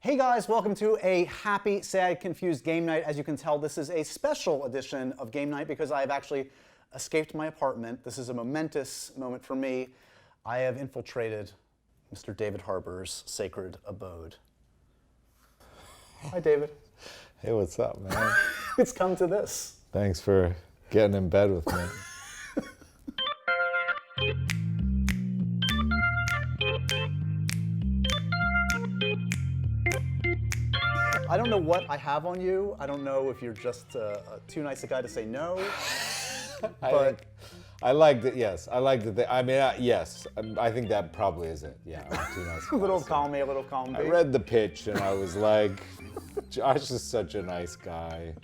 Hey guys, welcome to a happy, sad, confused game night. As you can tell, this is a special edition of game night because I have actually escaped my apartment. This is a momentous moment for me. I have infiltrated Mr. David Harbour's sacred abode. Hi, David. Hey, what's up, man? It's come to this. Thanks for getting in bed with me. I don't know what I have on you. I don't know if you're just too nice a guy to say no. But I liked it, yes. I liked it. Yes. I think that probably is it. Yeah, I'm too nice. a little column A, a little column B. I read the pitch and I was like, Josh is such a nice guy.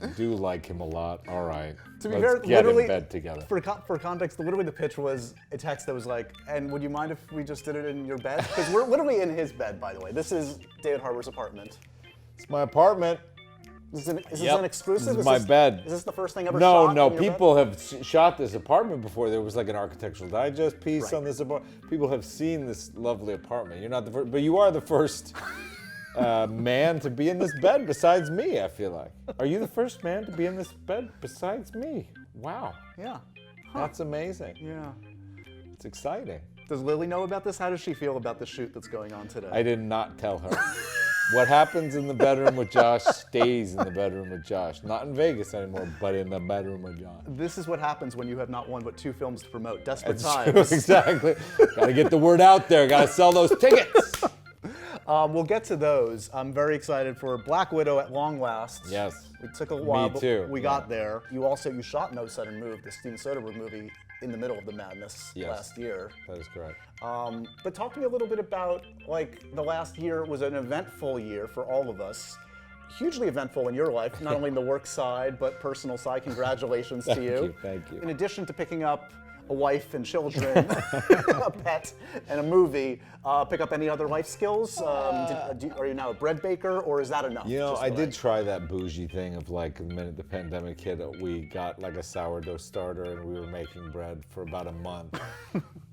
I do like him a lot. All right. To be let's fair, get literally, in bed together. For context, literally the pitch was a text that was like, and would you mind if we just did it in your bed? Because we're literally in his bed, by the way. This is David Harbour's apartment. It's my apartment. Is this an exclusive? This is my bed. Is this the first thing ever shot? No. In your People bed? have shot this apartment before. There was like an Architectural Digest piece on this apartment. People have seen this lovely apartment. You're not the first, but you are the first man to be in this bed besides me, I feel like. Are you the first man to be in this bed besides me? Wow. Yeah. Huh. That's amazing. Yeah. It's exciting. Does Lily know about this? How does she feel about the shoot that's going on today? I did not tell her. What happens in the bedroom with Josh stays in the bedroom with Josh. Not in Vegas anymore, but in the bedroom with Josh. This is what happens when you have not one but two films to promote. Desperate That's times. true, exactly. Gotta get the word out there. Gotta sell those tickets. We'll get to those. I'm very excited for Black Widow at long last. Yes. It took a while, Me too. but we got there. You shot No Sudden Move, the Steven Soderbergh movie, in the middle of the madness last year. That is correct. But talk to me a little bit about, like, the last year was an eventful year for all of us. Hugely eventful in your life, not only in the work side, but personal side. Congratulations to you. Thank you. In addition to picking up a wife and children, a pet, and a movie, pick up any other life skills? Are you now a bread baker, or is that enough? You know, I did try that bougie thing of like the minute the pandemic hit, we got like a sourdough starter and we were making bread for about a month.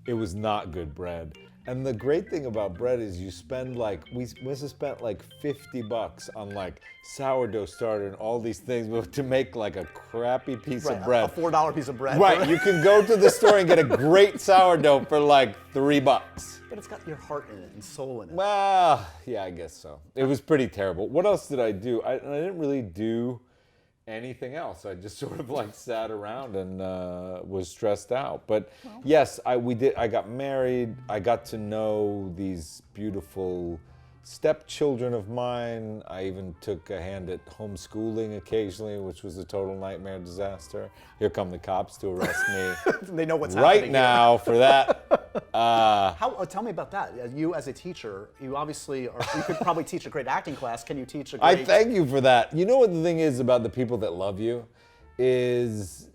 It was not good bread. And the great thing about bread is you spend like, we must have spent like $50 on like sourdough starter and all these things to make like a crappy piece of bread. A $4 piece of bread. Right, you can go to the store and get a great sourdough for like $3. But it's got your heart in it and soul in it. Well, yeah, I guess so. It was pretty terrible. What else did I do? I didn't really do anything else. I just sort of like sat around and was stressed out. But yes, I got married. I got to know these beautiful stepchildren of mine. I even took a hand at homeschooling occasionally, which was a total nightmare disaster. Here come the cops to arrest me. They know what's happening right now for that. Tell me about that. You as a teacher, you obviously you could probably teach a great acting class. Can you teach a great... I thank you for that. You know what the thing is about the people that love you is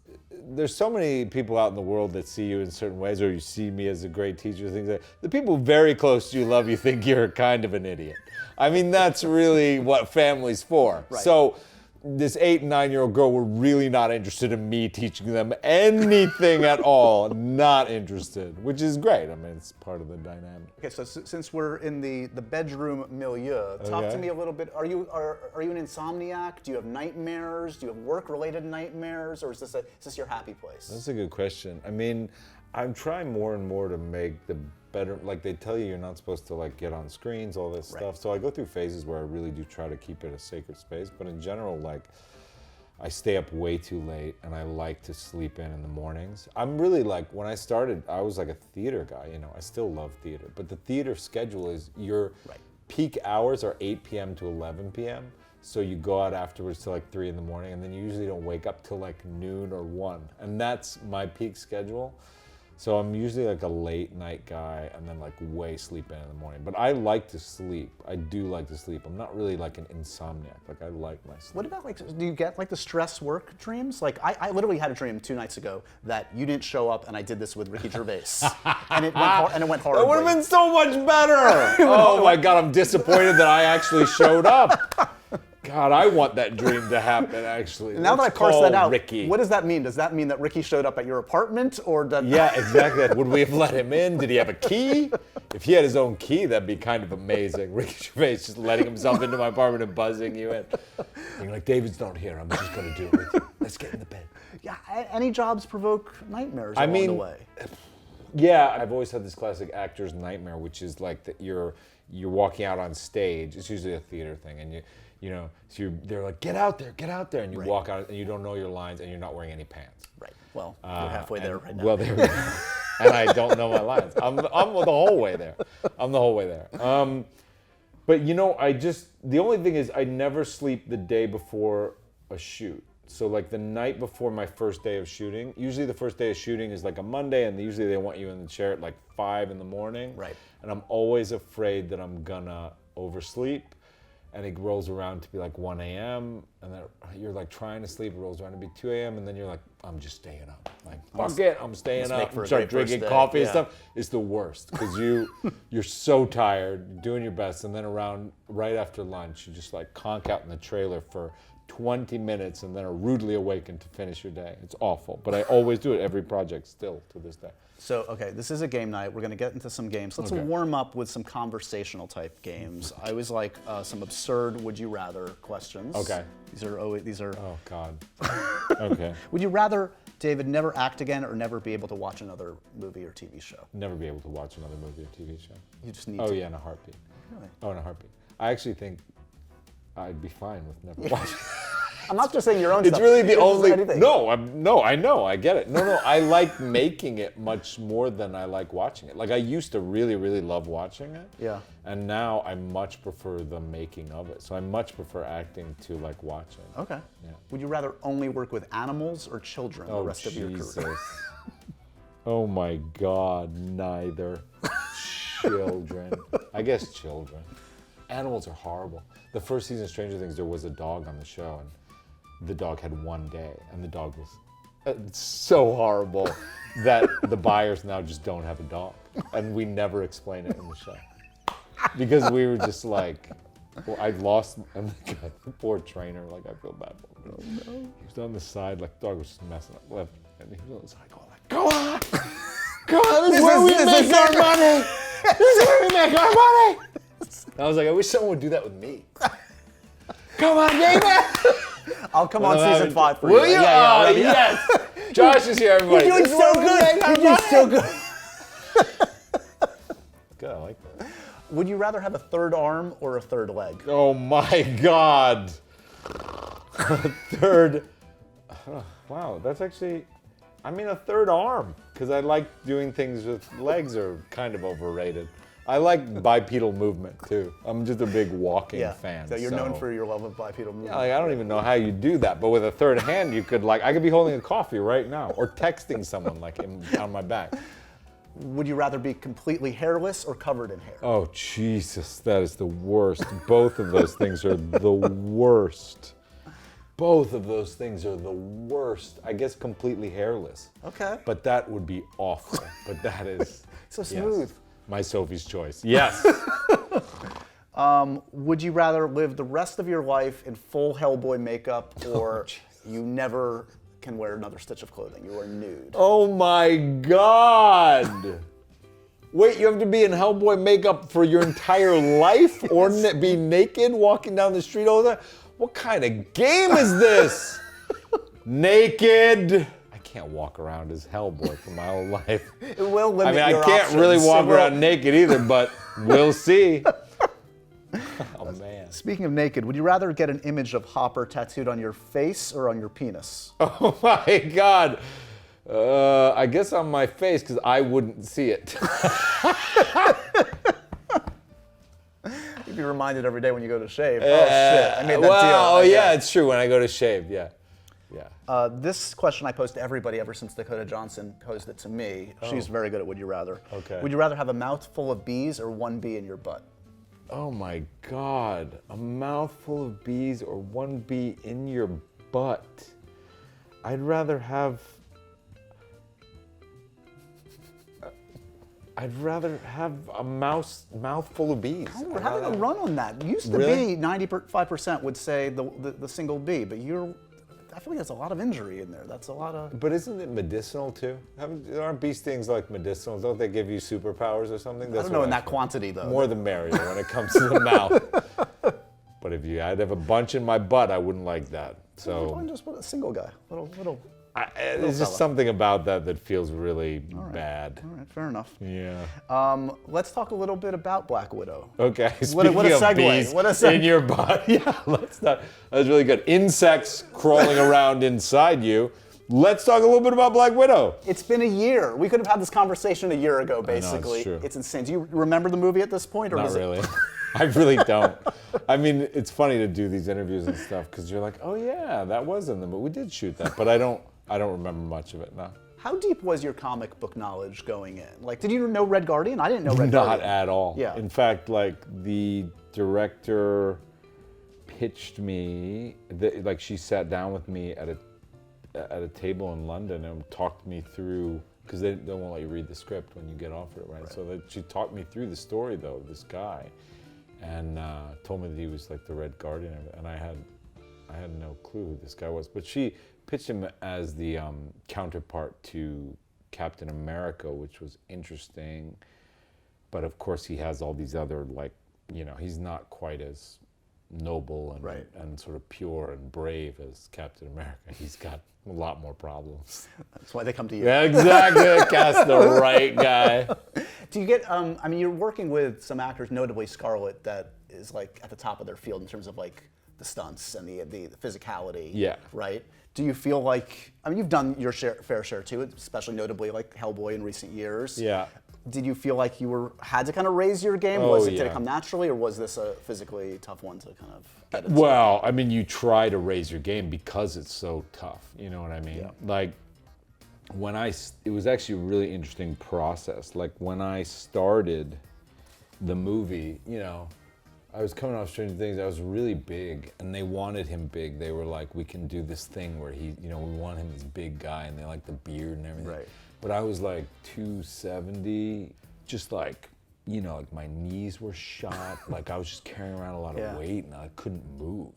there's so many people out in the world that see you in certain ways, or you see me as a great teacher, things like that. The people very close to you love you think you're kind of an idiot. I mean, that's really what family's for. Right. So this 8 and 9-year-old girl were really not interested in me teaching them anything at all. Not interested, which is great. I mean, it's part of the dynamic. Okay, so since we're in the bedroom milieu, talk to me a little bit. Are you an insomniac? Do you have nightmares? Do you have work-related nightmares, or is this your happy place? That's a good question. I mean, I'm trying more and more to make the better, like they tell you you're not supposed to like get on screens, all this stuff. So I go through phases where I really do try to keep it a sacred space, but in general, like I stay up way too late and I like to sleep in the mornings. I'm really like, when I started, I was like a theater guy, you know, I still love theater, but the theater schedule is your peak hours are 8 p.m. to 11 p.m. So you go out afterwards till like 3 in the morning and then you usually don't wake up till like noon or 1. And that's my peak schedule. So I'm usually like a late night guy and then like way sleep in the morning. But I like to sleep. I do like to sleep. I'm not really like an insomniac. Like I like my sleep. What about like, do you get like the stress work dreams? Like I literally had a dream 2 nights ago that you didn't show up and I did this with Ricky Gervais. and it went horribly. That would have been so much better. Oh my God, I'm disappointed that I actually showed up. God, I want that dream to happen, actually. Now that I Let's parse call that out, Ricky. what does that mean? Does that mean that Ricky showed up at your apartment, or did Yeah, exactly. Would we have let him in? Did he have a key? If he had his own key, that'd be kind of amazing. Ricky Gervais just letting himself into my apartment and buzzing you in. Being like, David's not here. I'm just going to do it with you. Let's get in the bed. Yeah, any jobs provoke nightmares along the way. Yeah, I've always had this classic actor's nightmare, which is like that you're walking out on stage. It's usually a theater thing, and they're like, get out there, and you walk out and you don't know your lines and you're not wearing any pants. Right. Well, you're halfway there right now. Well, there we go. And I don't know my lines. I'm the whole way there. But the only thing is I never sleep the day before a shoot. So like the night before my first day of shooting, usually the first day of shooting is like a Monday, and usually they want you in the chair at like 5 in the morning. Right. And I'm always afraid that I'm gonna oversleep, and it rolls around to be like 1 a.m. and then you're like trying to sleep, it rolls around to be 2 a.m. and then you're like, I'm just staying up. Like, fuck it, I'm staying up. And start drinking coffee and stuff. It's the worst because you're so tired, doing your best, and then right after lunch, you just like conk out in the trailer for 20 minutes and then are rudely awakened to finish your day. It's awful, but I always do it every project still to this day. So, okay, this is a game night. We're going to get into some games. Let's warm up with some conversational type games. I always like some absurd would you rather questions. Okay. These are. Oh, God. Okay. Would you rather, David, never act again or never be able to watch another movie or TV show? Never be able to watch another movie or TV show. You just need Oh, to. yeah, in a heartbeat. Really? Oh, in a heartbeat. I actually think I'd be fine with never watching. I'm not just saying your own It's stuff. really the only. Anything. No, I know, I get it. No, I like making it much more than I like watching it. Like I used to really, really love watching it. Yeah. And now I much prefer the making of it. So I much prefer acting to like watching. Okay. Yeah. Would you rather only work with animals or children the rest of your career? Oh my God, neither. Children. I guess children. Animals are horrible. The first season of Stranger Things, there was a dog on the show, and the dog had 1 day, and the dog was so horrible that the buyers now just don't have a dog, and we never explain it in the show because we were just like, well, I lost, and the poor trainer, like I feel bad for him. Oh, no. He was on the side, like the dog was just messing up left, and he was on the side going like, go on, this is where we make our money. This is where we make our money. And I was like, I wish someone would do that with me. Come on, David! I'll come on season 5 for you. Will you? Yeah, yes! Josh is here, everybody. You're doing so good. You're doing so good. Good, I like that. Would you rather have a third arm or a third leg? Oh my God. Third. Wow, that's actually, a third arm. Because I like doing things with legs are kind of overrated. I like bipedal movement too. I'm just a big walking fan. So you're known for your love of bipedal movement. Yeah, like, I don't even know how you do that, but with a third hand, you could I could be holding a coffee right now or texting someone on my back. Would you rather be completely hairless or covered in hair? Oh Jesus, that is the worst. Both of those things are the worst. Both of those things are the worst. I guess completely hairless. Okay. But that would be awful. But that is so smooth. Yes. My Sophie's choice. Yes. Would you rather live the rest of your life in full hellboy makeup or you never can wear another stitch of clothing? You are nude. Oh my God. Wait, you have to be in hellboy makeup for your entire life or be naked walking down the street all the time? What kind of game is this? Naked. I can't walk around as Hellboy for my whole life. It will limit your I can't options. really walk around naked either, but we'll see. Oh man. Speaking of naked, would you rather get an image of Hopper tattooed on your face or on your penis? Oh my God. I guess on my face because I wouldn't see it. You'd be reminded every day when you go to shave. Oh shit, I made that deal. Oh yeah, it's true when I go to shave, yeah. Yeah. This question I pose to everybody ever since Dakota Johnson posed it to me. She's very good at Would You Rather. Okay. Would you rather have a mouthful of bees or 1 bee in your butt? Oh my God. A mouthful of bees or 1 bee in your butt. I'd rather have... I'd rather have a mouth full of bees. We're having a run on that. Used to Really? be 95% would say the single bee, but I feel like there's a lot of injury in there. That's a lot of. But isn't it medicinal too? Aren't bee stings like medicinal? Don't they give you superpowers or something? I don't know in that quantity though. More the merrier when it comes to the mouth. But if I'd have a bunch in my butt, I wouldn't like that. So Why just put a single guy, little. there's just something about that feels really bad. All right, fair enough. Yeah. Let's talk a little bit about Black Widow. Okay. What a Speaking of segue. bees What a segue. in your butt. Yeah. Let's not. That's really good. Insects crawling around inside you. Let's talk a little bit about Black Widow. It's been a year. We could have had this conversation a year ago, basically. true. It's insane. Do you remember the movie at this point, or Not was really. I really don't. I mean, it's funny to do these interviews and stuff because you're like, oh yeah, that was in the movie. We did shoot that, but I don't remember much of it. No. How deep was your comic book knowledge going in? Like, did you know Red Guardian? I didn't know Red Not Guardian. at all. Yeah. In fact, like the director pitched me, like she sat down with me at a table in London and talked me through, because they won't let you read the script when you get offered it, right? So she talked me through the story though, of this guy, and told me that he was like the Red Guardian, and I had no clue who this guy was. But she pitched him as the counterpart to Captain America, which was interesting. But of course, he has all these other, like, he's not quite as noble and sort of pure and brave as Captain America. He's got a lot more problems. That's why they come to you. Yeah, exactly. Cast the right guy. Do you get? I mean, you're working with some actors, notably Scarlett, that is like at the top of their field in terms of like the stunts and the physicality. Yeah. Right. Do you feel like? I mean, you've done your fair share too, especially notably like Hellboy in recent years. Yeah. Did you feel like you had to kind of raise your game? Did it come naturally, or was this a physically tough one to kind of get into? Well, I mean, you try to raise your game because it's so tough. You know what I mean? Yeah. Like, it was actually a really interesting process. Like, when I started the movie, I was coming off Stranger Things, I was really big, and they wanted him big. They were like, we can do this thing where we want him this big guy, and they like the beard and everything. Right. But I was like 270, just like, like my knees were shot. Like I was just carrying around a lot of weight and I couldn't move.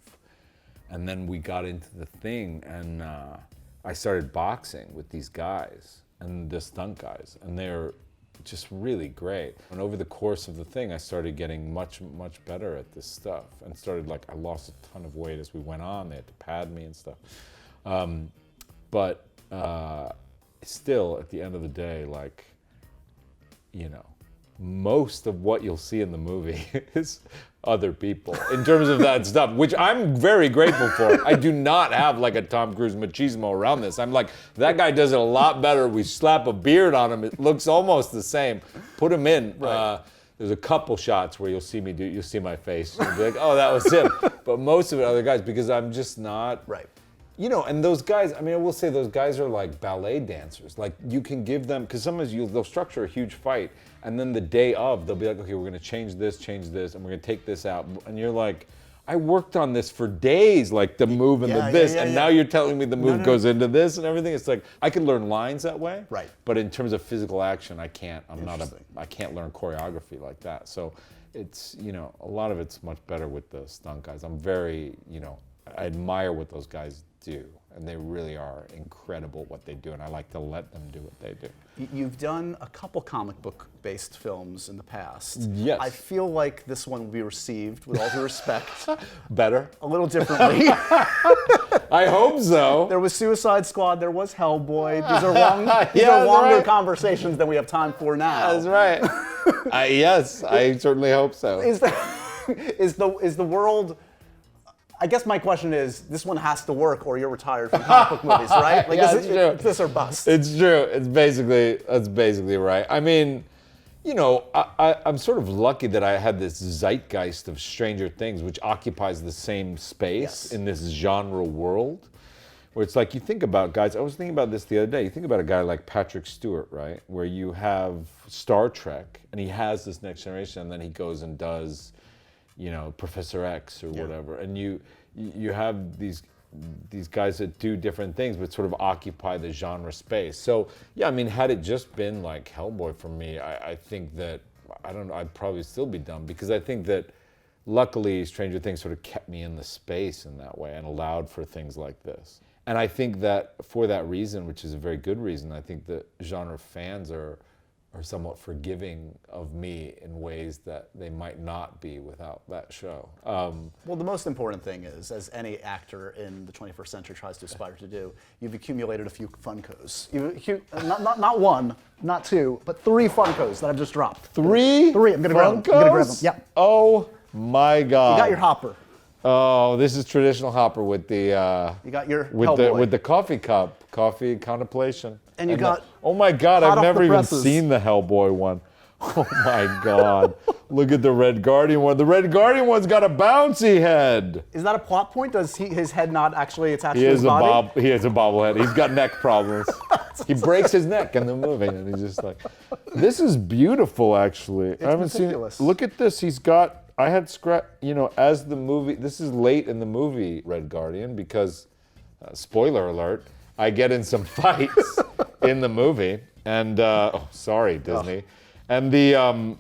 And then we got into the thing and I started boxing with these guys and the stunt guys, and they're just really great. And over the course of the thing, I started getting much, much better at this stuff and I lost a ton of weight as we went on. They had to pad me and stuff. But still, at the end of the day, like, most of what you'll see in the movie is other people in terms of that stuff, which I'm very grateful for. I do not have like a Tom Cruise machismo around this. I'm like, that guy does it a lot better. We slap a beard on him. It looks almost the same. Put him in. Right. There's a couple shots where you'll see my face. You'll be like, oh, that was him. But most of it, other guys, because I'm just not. Right. And those guys, I mean, I will say those guys are like ballet dancers. Like, you can give them, because sometimes they'll structure a huge fight, and then the day of, they'll be like, okay, we're going to change this, and we're going to take this out. And you're like, I worked on this for days, like the move and this, and now you're telling me the move goes into this and everything. It's like, I can learn lines that way, right? But in terms of physical action, I can't. I can't learn choreography like that. So it's, a lot of it's much better with the stunt guys. I'm very, I admire what those guys do, and they really are incredible what they do, and I like to let them do what they do. You've done a couple comic book-based films in the past. Yes. I feel like this one will be received, with all due respect, better, a little differently. I hope so. There was Suicide Squad, there was Hellboy. These are longer conversations than we have time for now. That's right. Yes, I certainly hope so. Is the world... I guess my question is, this one has to work or you're retired from comic book movies, right? Like, yeah, it's true. It's this or bust. It's true. That's basically right. I mean, I'm sort of lucky that I had this zeitgeist of Stranger Things, which occupies the same space in this genre world, where it's like, you think about guys, I was thinking about this the other day, you think about a guy like Patrick Stewart, right? Where you have Star Trek, and he has this Next Generation, and then he goes and does, Professor X or whatever, and you have these these guys that do different things but sort of occupy the genre space. So yeah, I mean, had it just been like Hellboy for me, I think that, I don't know, I'd probably still be dumb, because I think that luckily Stranger Things sort of kept me in the space in that way and allowed for things like this. And I think that for that reason, which is a very good reason, I think that genre fans are somewhat forgiving of me in ways that they might not be without that show. Well, the most important thing is, as any actor in the 21st century tries to aspire to do, you've accumulated a few Funkos. Not one, not two, but 3 Funkos that I've just dropped. 3? 3. I'm gonna grab them. Yep. Oh my God. You got your Hopper. Oh, this is traditional Hopper with the You got your with Hellboy. the coffee cup, coffee contemplation. And you got oh my God, hot I've off never the even presses. seen the Hellboy one. Oh my God. Look at the Red Guardian one. The Red Guardian one's got a bouncy head. Is that a plot point? Does his head not actually attach He to is his a body? he is a bobblehead. He's got neck problems. He breaks his neck in the movie, and he's just like, this is beautiful, actually. I haven't meticulous. seen it. Look at this. He's got, I had as the movie, this is late in the movie, Red Guardian, because, spoiler alert, I get in some fights in the movie, and, sorry, Disney. And the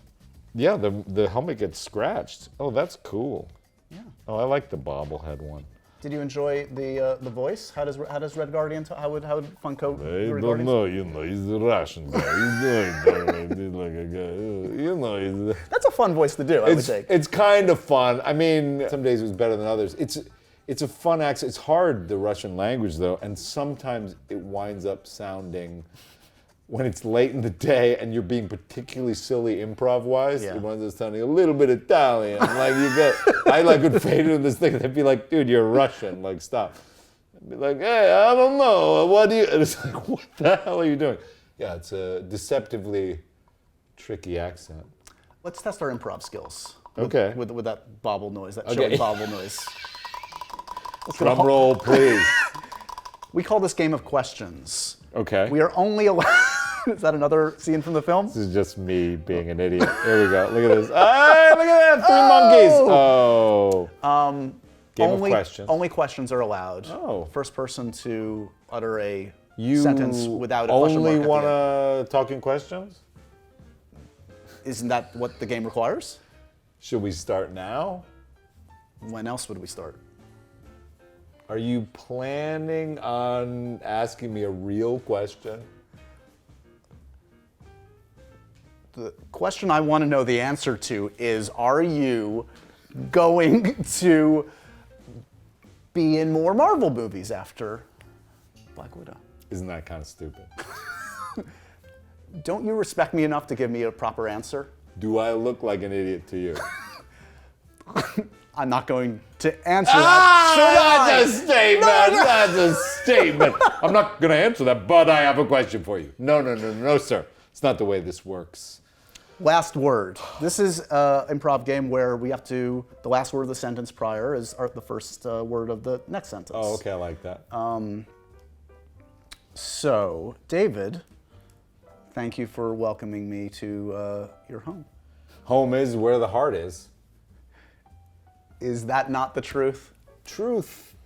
helmet gets scratched. Oh, that's cool. Yeah. Oh, I like the bobblehead one. Did you enjoy the voice? How does Red Guardian? How would Funko? I Red don't Guardians? know, he's a Russian guy. He's like a guy, he's... That's a fun voice to do, I would think. It's kind of fun. I mean, some days it was better than others. It's a fun accent. It's hard, the Russian language, though, and sometimes it winds up sounding, when it's late in the day and you're being particularly silly improv-wise, it winds up sounding a little bit Italian. Like I would fade into this thing. They'd be like, dude, you're Russian. Like, stop. I'd be like, hey, I don't know. What do you? And it's like, what the hell are you doing? Yeah, it's a deceptively tricky accent. Let's test our improv skills. Okay. With that bobble noise, that chilling bobble noise. Drum roll, please. We call this game of questions. Okay. We are only allowed. Is that another scene from the film? This is just me being an idiot. Here we go. Look at this. Ah, look at that. 3 monkeys. Oh. Game of questions. Only questions are allowed. Oh. First person to utter a sentence without a question mark only at the want end. to talk in questions? Isn't that what the game requires? Should we start now? When else would we start? Are you planning on asking me a real question? The question I want to know the answer to is, are you going to be in more Marvel movies after Black Widow? Isn't that kind of stupid? Don't you respect me enough to give me a proper answer? Do I look like an idiot to you? I'm not going to answer that. That's a statement. That's a statement. I'm not going to answer that, but I have a question for you. No, sir. It's not the way this works. Last word. This is an improv game where we have to, the last word of the sentence prior is the first word of the next sentence. Oh, okay, I like that. So, David, thank you for welcoming me to your home. Home is where the heart is. Is that not the truth? Truth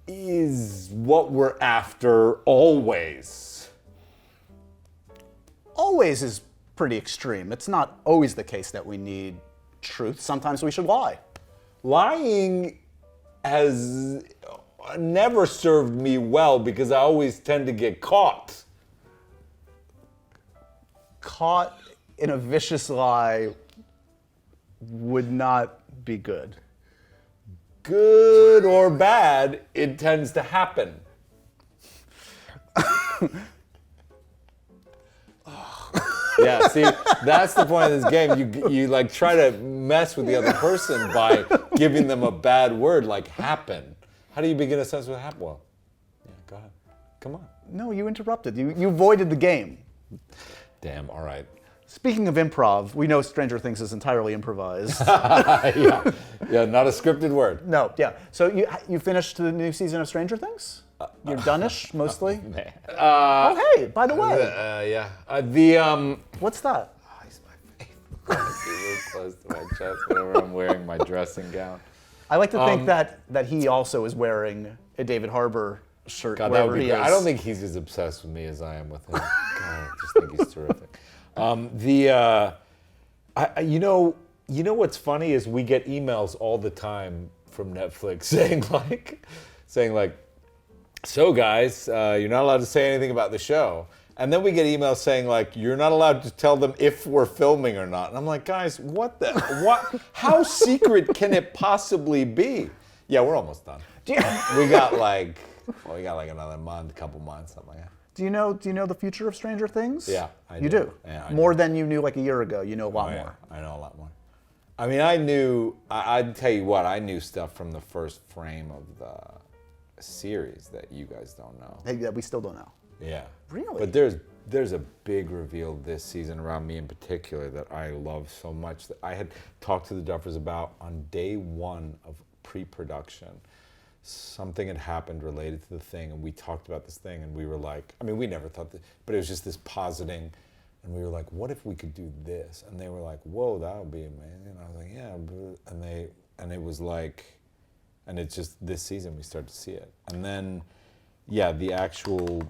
is what we're after always. Always is pretty extreme. It's not always the case that we need truth. Sometimes we should lie. Lying has never served me well because I always tend to get caught. Caught in a vicious lie would not be good. Good or bad, it tends to happen. Yeah, see, that's the point of this game. You like try to mess with the other person by giving them a bad word like happen. How do you begin a sentence with happen? Well, yeah, go ahead. Come on. No, you interrupted. You voided the game. Damn, all right. Speaking of improv, we know Stranger Things is entirely improvised. Yeah, not a scripted word. No, yeah. So you finished the new season of Stranger Things? You're done-ish, mostly? Man. Oh, hey, by the way. Yeah. What's that? Oh, he's my favorite. He's real close to my chest whenever I'm wearing my dressing gown. I like to think that he also is wearing a David Harbour shirt God, that would wherever be he great. is. I don't think he's as obsessed with me as I am with him. God, I just think he's terrific. You know what's funny is we get emails all the time from Netflix saying like, so guys, you're not allowed to say anything about the show. And then we get emails saying like, you're not allowed to tell them if we're filming or not. And I'm like, guys, what? How secret can it possibly be? Yeah, we're almost done. We got like another couple months, something like that. Do you know the future of Stranger Things? Yeah, I You do. do? Yeah, I more do. than you knew like a year ago. You know a lot Oh, yeah, more. I know a lot more. I mean, I'd tell you what, I knew stuff from the first frame of the series that you guys don't know. Hey, that we still don't know. Yeah. Really? But there's a big reveal this season around me in particular that I love so much that I had talked to the Duffers about on day one of pre-production. Something had happened related to the thing, and we talked about this thing, and we were like, I mean, we never thought that, but it was just this positing, and we were like, what if we could do this? And they were like, whoa, that would be amazing. And I was like, yeah, and it was like, and it's just this season we started to see it. And then, yeah, the actual,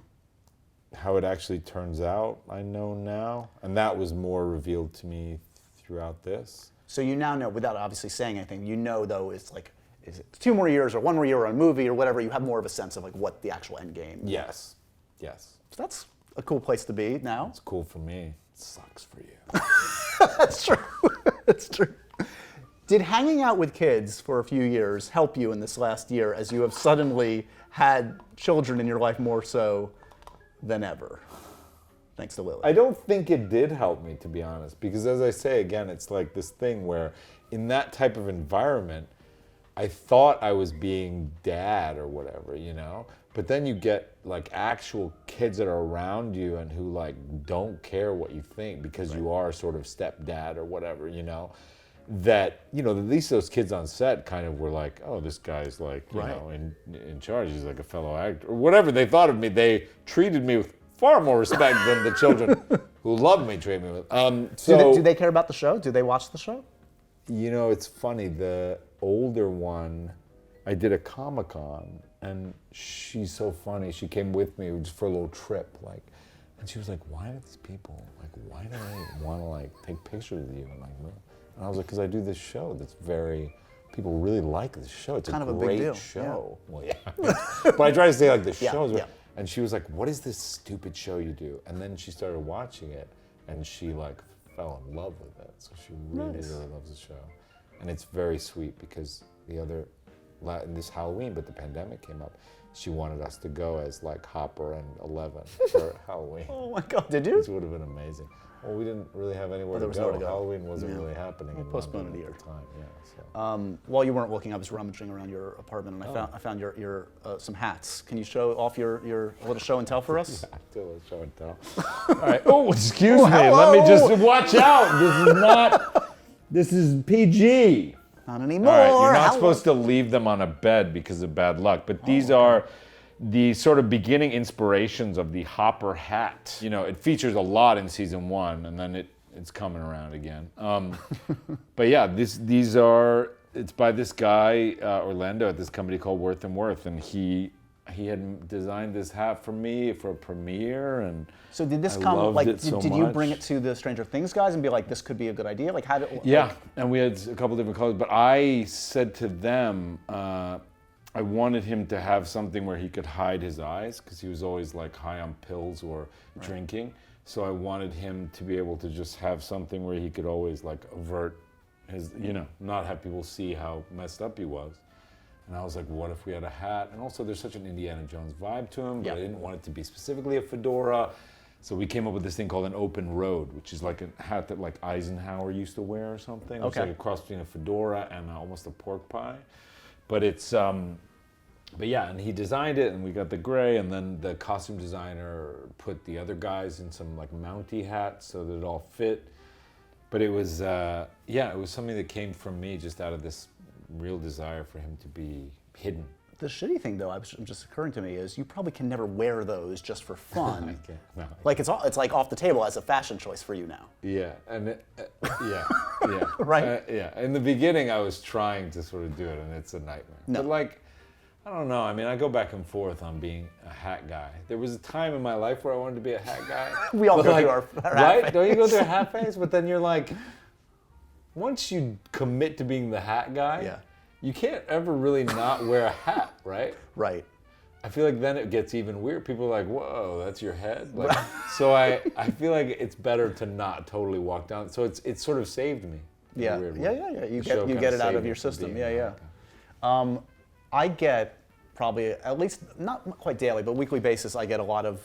how it actually turns out, I know now, and that was more revealed to me throughout this. So you now know, without obviously saying anything, you know though it's like, is it 2 more years or 1 more year on a movie or whatever, you have more of a sense of like what the actual end game is. Yes. So that's a cool place to be now. It's cool for me. It sucks for you. That's true. That's true. Did hanging out with kids for a few years help you in this last year as you have suddenly had children in your life more so than ever? Thanks to Lily. I don't think it did help me, to be honest, because as I say again, it's like this thing where in that type of environment, I thought I was being dad or whatever, you know? But then you get like actual kids that are around you and who like don't care what you think because you are sort of stepdad or whatever, you know? That, you know, at least those kids on set kind of were like, oh, this guy's like, you know, in charge. He's like a fellow actor or whatever they thought of me. They treated me with far more respect than the children who loved me treat me with. Do they care about the show? Do they watch the show? You know, it's funny. The older one, I did a Comic-Con, and she's so funny. She came with me just for a little trip, like, and she was like, "Why are these people like? Why do they want to like take pictures of you?" And like, and I was like, "Because I do this show that's very." People really like this show. It's kind a of a big great deal. show. Well, yeah. But I try to say like the show's yeah. And she was like, what is this stupid show you do? And then she started watching it and she like fell in love with it. So she really, really loves the show. And it's very sweet because this Halloween, but the pandemic came up, she wanted us to go as like Hopper and 11 for Halloween. Oh my God, did you? This would have been amazing. Well, we didn't really have anywhere to was go. nowhere to go. Halloween wasn't really happening. We'll in postpone London it a at year. the time. Yeah, so. While you weren't looking, I was rummaging around your apartment and I found your some hats. Can you show off your little show and tell for us? Yeah, do a show and tell. All right. Oh, excuse me. hello. Let me just watch out. This is not. This is PG. Not anymore. All right. You're not Hello. supposed to leave them on a bed because of bad luck. But these are the sort of beginning inspirations of the Hopper hat. You know, it features a lot in season 1, and then it's coming around again. But yeah, these are. It's by this guy Orlando at this company called Worth and Worth, and he had designed this hat for me for a premiere, and So did this I come loved like it so did you bring much. it to the Stranger Things guys and be like, this could be a good idea? Like how did Yeah, and we had a couple different colors, but I said to them, I wanted him to have something where he could hide his eyes because he was always like high on pills or drinking. So I wanted him to be able to just have something where he could always like avert his, you know, not have people see how messed up he was. And I was like, what if we had a hat? And also there's such an Indiana Jones vibe to him, but I didn't want it to be specifically a fedora. So we came up with this thing called an open road, which is like a hat that like Eisenhower used to wear or something. It's like a cross between a fedora and almost a pork pie. But it's, but yeah, and he designed it and we got the gray, and then the costume designer put the other guys in some like Mountie hats so that it all fit. But it was, it was something that came from me just out of this real desire for him to be hidden, The shitty thing, though, just occurring to me is you probably can never wear those just for fun. I can't. No, Like it's like off the table as a fashion choice for you now. yeah, and yeah. Right. Yeah. In the beginning, I was trying to sort of do it, and it's a nightmare. No. But like, I don't know. I mean, I go back and forth on being a hat guy. There was a time in my life where I wanted to be a hat guy. We all But go like, through our hat right? phase. Don't you go through a hat phase? But then you're like, once you commit to being the hat guy, Yeah. you can't ever really not wear a hat, right? Right. I feel like then it gets even weird. People are like, "Whoa, that's your head." Like, so I feel like it's better to not totally walk down. So it's sort of saved me. in a Yeah. weird Yeah. way. Yeah. Yeah. You The show get kinda it out saved of me your from system. being Yeah. a Yeah. hat guy. I get probably at least not quite daily, but weekly basis. I get a lot of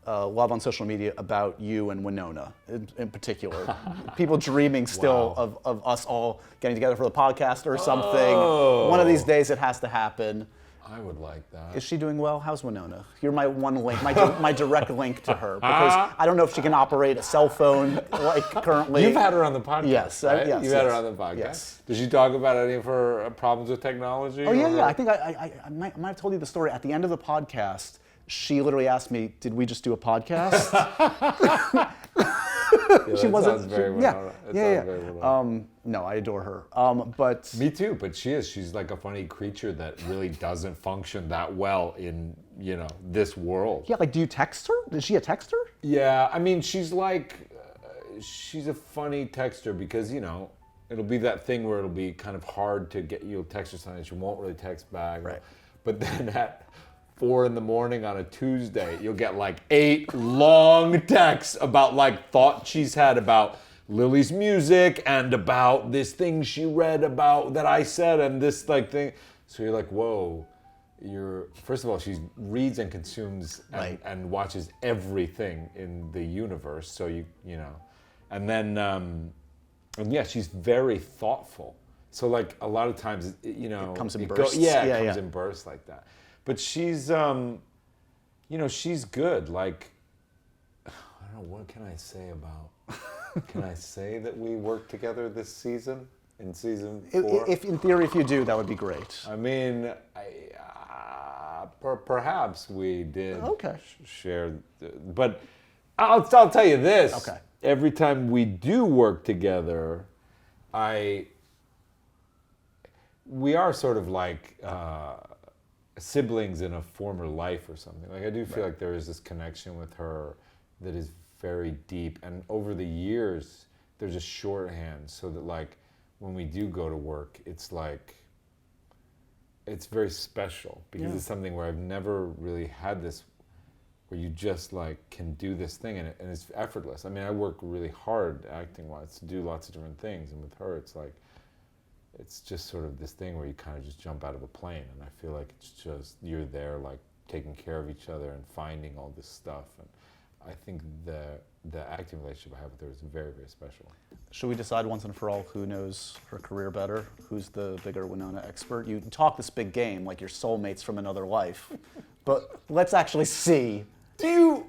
love on social media about you and Winona in particular. People dreaming still Wow. of us all getting together for the podcast or something. Oh. One of these days it has to happen. I would like that. Is she doing well? How's Winona? You're my one link, my direct link to her because I don't know if she can operate a cell phone like currently. You've had her on the podcast. Yes, right? yes, You've had her yes, on the podcast. yes. Does she talk about any of her problems with technology? Oh yeah, or her- yeah. I think I might have told you the story at the end of the podcast. She literally asked me, "Did we just do a podcast?" Yeah, she that wasn't. sounds very yeah, Winona. That yeah, sounds very Winona. No, I adore her. But Me too, but she is. She's like a funny creature that really doesn't function that well in, this world. yeah, like, do you text her? Is she a texter? Yeah, I mean, she's like, she's a funny texter because, it'll be that thing where it'll be kind of hard to get you a text or something, and she won't really text back. Right. But then at 4 a.m. on a Tuesday, you'll get like 8 long texts about like thoughts she's had about Lily's music and about this thing she read about that I said and this like thing. So you're like, whoa. First of all, she reads and consumes Right. and watches everything in the universe. So and then and yeah, she's very thoughtful. So like a lot of times, it comes in it bursts. it Yeah, comes yeah. in bursts like that. But she's she's good. Like, I don't know, what can I say about? Can I say that we worked together this season? In season 4? If in theory, if you do, that would be great. I mean, perhaps we did Okay. share, but I'll tell you this. Okay. Every time we do work together, we are sort of like siblings in a former life or something. Like I do feel like there is this connection with her that is very deep, and over the years, there's a shorthand so that like when we do go to work, it's like it's very special because Yeah. it's something where I've never really had this where you just like can do this thing and it's effortless. I mean, I work really hard acting wise to do lots of different things, and with her it's like it's just sort of this thing where you kind of just jump out of a plane, and I feel like it's just you're there like taking care of each other and finding all this stuff, and I think the acting relationship I have with her is very, very special. Should we decide once and for all who knows her career better? Who's the bigger Winona expert? You talk this big game like you're soulmates from another life, but let's actually see. Do you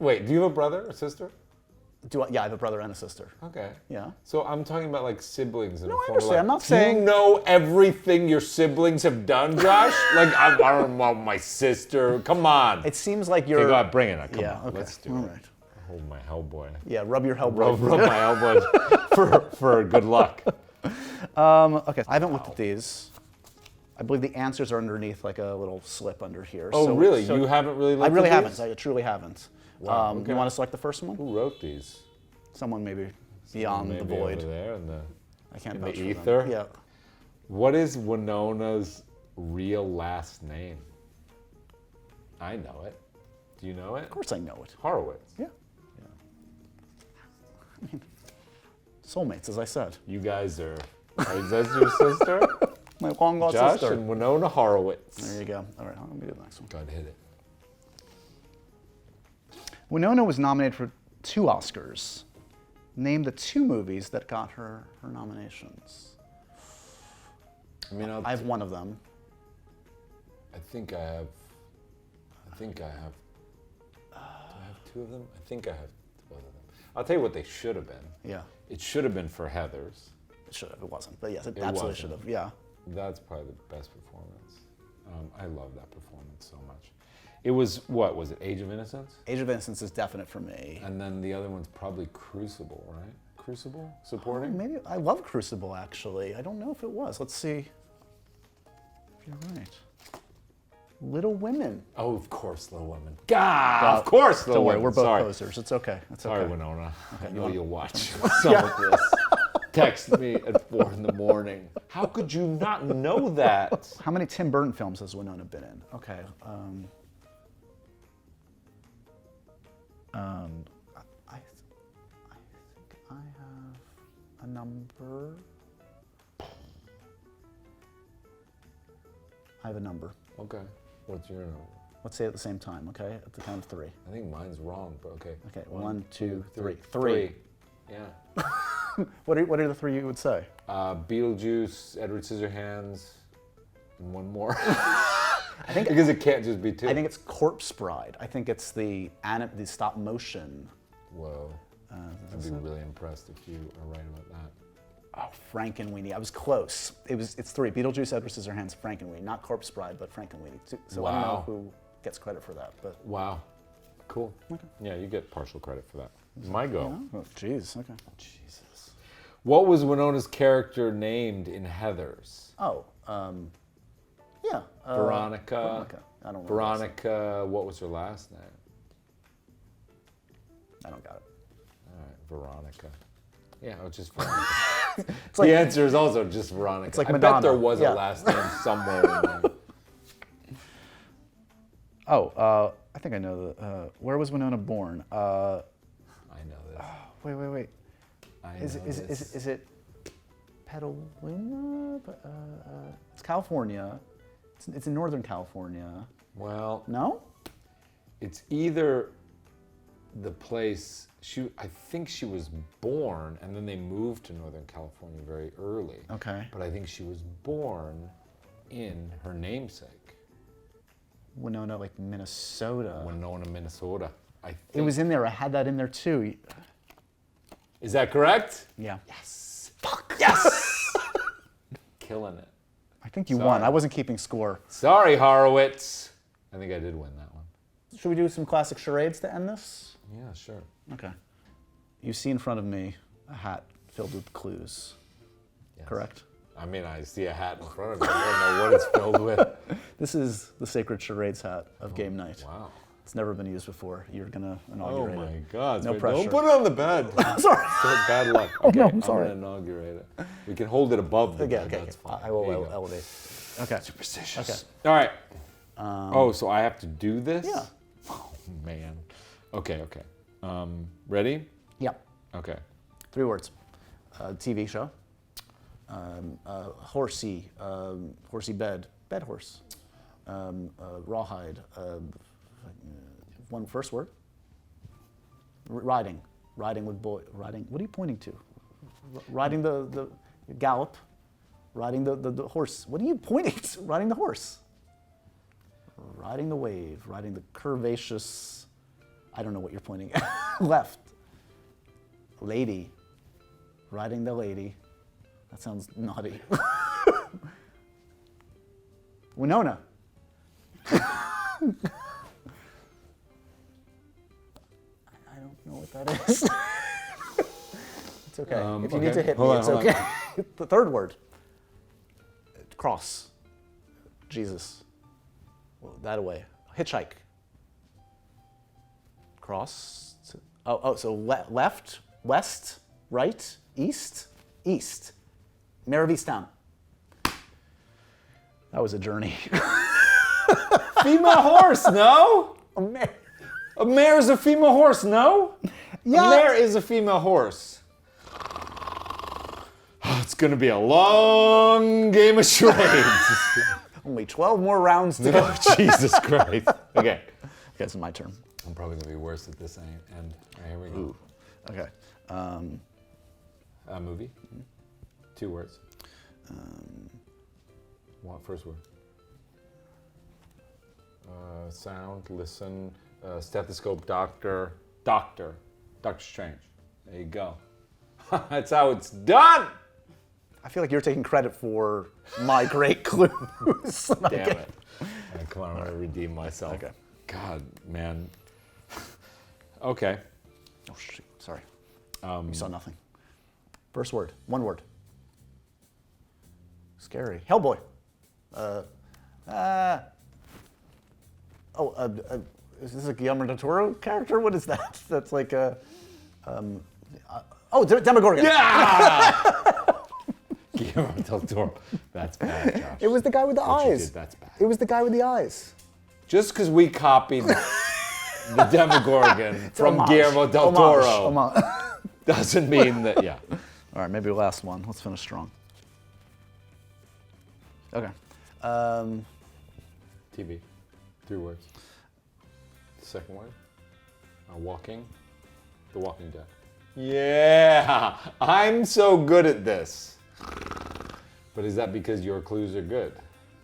wait? Do you have a brother or sister? Yeah, I have a brother and a sister. Okay. Yeah. So I'm talking about like siblings. In No, a I form of, understand. like, I'm not do saying- you know everything your siblings have done, Josh? Like I don't know my sister. Come on. It seems like you're. Okay, go ahead, bring it. Come Yeah, on, okay. let's do All it. right. Hold my hellboy. Yeah, rub your hellboy. Rub my elbows for good luck. Okay, I haven't looked at these. I believe the answers are underneath like a little slip under here. Oh, So- really? so- You haven't really I looked really at haven't. these? I truly haven't. Wow, okay. You want to select the first one? Who wrote these? Someone maybe beyond Maybe the void. over there in the I can't in vouch the for ether? them. Yeah. What is Winona's real last name? I know it. Do you know it? Of course I know it. Horowitz. Yeah. Soulmates, as I said. You guys are is that your sister? My long lost Josh sister. and Winona Horowitz. There you go. All right, let me do the next one. Go ahead, hit it. Winona was nominated for 2 Oscars. Name the 2 movies that got her nominations. I mean, I have one of them. I think I have. Do I have 2 of them? I think I have both of them. I'll tell you what they should have been. Yeah, It should have been for Heather's. it should have. It wasn't, but yes, it It absolutely wasn't. should have. Yeah. That's probably the best performance. I love that performance so much. It was, what was it, Age of Innocence? Age of Innocence is definite for me. And then the other one's probably Crucible, right? Crucible? Supporting? Maybe I love Crucible, actually. I don't know if it was. Let's see if you're right. Little Women. Oh, of course, Little Women. God, of course, Little Don't worry, Women. we're both Sorry. posers. It's okay. It's okay. Sorry, Winona. I know you'll watch Yeah. some of this. Text me at 4 a.m. How could you not know that? How many Tim Burton films has Winona been in? Okay. I think I have a number. I have a number. Okay. What's your number? Let's say it at the same time, okay? At the count of 3. I think mine's wrong, but okay. Okay, 1, 2, 3. 3. Yeah. What are the 3 you would say? Beetlejuice, Edward Scissorhands, and one more. I think because it can't just be 2. I think it's Corpse Bride. I think it's the stop motion. Whoa. I'd be really impressed if you are right about that. Oh, Frankenweenie. I was close. It's 3. Beetlejuice, Edward Scissorhands, Frankenweenie. Not Corpse Bride, but Frankenweenie. So I don't know who gets credit for that. But wow. Cool. Okay. Yeah, you get partial credit for that. My go. Oh, jeez. Okay. Jesus. What was Winona's character named in Heathers? Oh, yeah. Veronica. Veronica. I don't know. Veronica, what was her last name? I don't got it. All right, Veronica. Yeah, it was just Veronica. It's like, the answer is also just Veronica. It's like I Madonna. bet there was Yeah. a last name somewhere in there. Oh, I think I know the. Where was Winona born? I know this. Wait. I Is know this. it Petaluma? It's California. It's in Northern California. Well, No? it's either the place I think she was born, and then they moved to Northern California very early. Okay. But I think she was born in her namesake, Winona, like Minnesota. Winona, Minnesota. I think. It was in there. I had that in there too. Is that correct? Yeah. Yes. Fuck. Yes. Killing it. I think you Sorry. won. I wasn't keeping score. Sorry, Horowitz. I think I did win that one. Should we do some classic charades to end this? Yeah, sure. Okay. You see in front of me a hat filled with clues. Yes. Correct? I mean, I see a hat in front of me. I don't know what it's filled with. This is the sacred charades hat of game night. Wow. It's never been used before. You're gonna Oh inaugurate my it. God. No Wait, pressure. Don't put it on the bed. Sorry. So bad luck. Oh, Okay, no, I'm sorry. going to inaugurate it. We can hold it above the Okay, bed. okay. That's fine. I will There you go. elevate. Okay. Superstitious. Okay. All right. Oh, so I have to do this? Yeah. Oh, man. Okay. Ready? Yep. Okay. 3 words. TV show. Horsey. Horsey bed. Bed horse. Rawhide. One first word. Riding. Riding with boy. Riding. What are you pointing to? Riding the gallop. Riding the horse. What are you pointing to? Riding the horse. Riding the wave. Riding the curvaceous. I don't know what you're pointing at. Left. Lady. Riding the lady. That sounds naughty. Winona. I don't know what that is. It's okay. If you need to hit me, it's okay. The 3rd word. Cross. Jesus. Well, that away. Hitchhike. Cross. So left, west, right, east, east. Mayor of Easttown. That was a journey. Female horse, no? A mare. A mare is a female horse, no? Yeah. A mare is a female horse. It's going to be a long game of charades. Only 12 more rounds to go. Oh, Jesus Christ. Okay. Okay, it's my turn. I'm probably going to be worse at this end. All right, here we go. Ooh. Okay. A movie. 2 words. What first word? Sound, listen, stethoscope, doctor. Doctor Strange. There you go. That's how it's done. I feel like you're taking credit for my great clues. Damn it. All right, come on, I'm going to redeem myself. Okay. God, man. Okay. Oh, shoot. Sorry. You saw nothing. First word. One word. Scary. Hellboy. Is this a Guillermo del Toro character? What is that? That's like a... Demogorgon. Yeah! Guillermo del Toro. That's bad, Josh. It was the guy with the What you eyes. did, that's bad. It was the guy with the eyes. Just because we copied the Demogorgon from Homage. Guillermo del Homage. Toro Homage. doesn't mean that, yeah. All right, maybe last one. Let's finish strong. Okay. TV. 3 words. Second word. Walking. The Walking Dead. Yeah! I'm so good at this. But is that because your clues are good?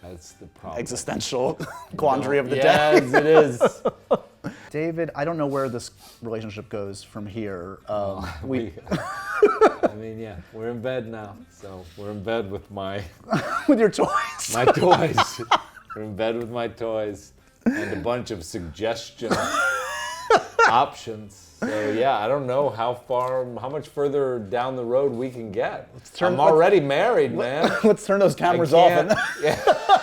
That's the problem. Existential quandary of the day. Yes, it is. David, I don't know where this relationship goes from here. I mean, yeah, we're in bed now. So we're in bed with my with your toys. my toys. We're in bed with my toys and a bunch of suggestion options. So yeah, I don't know how much further down the road we can get. I'm already married, man. Let's turn those cameras off. Yeah.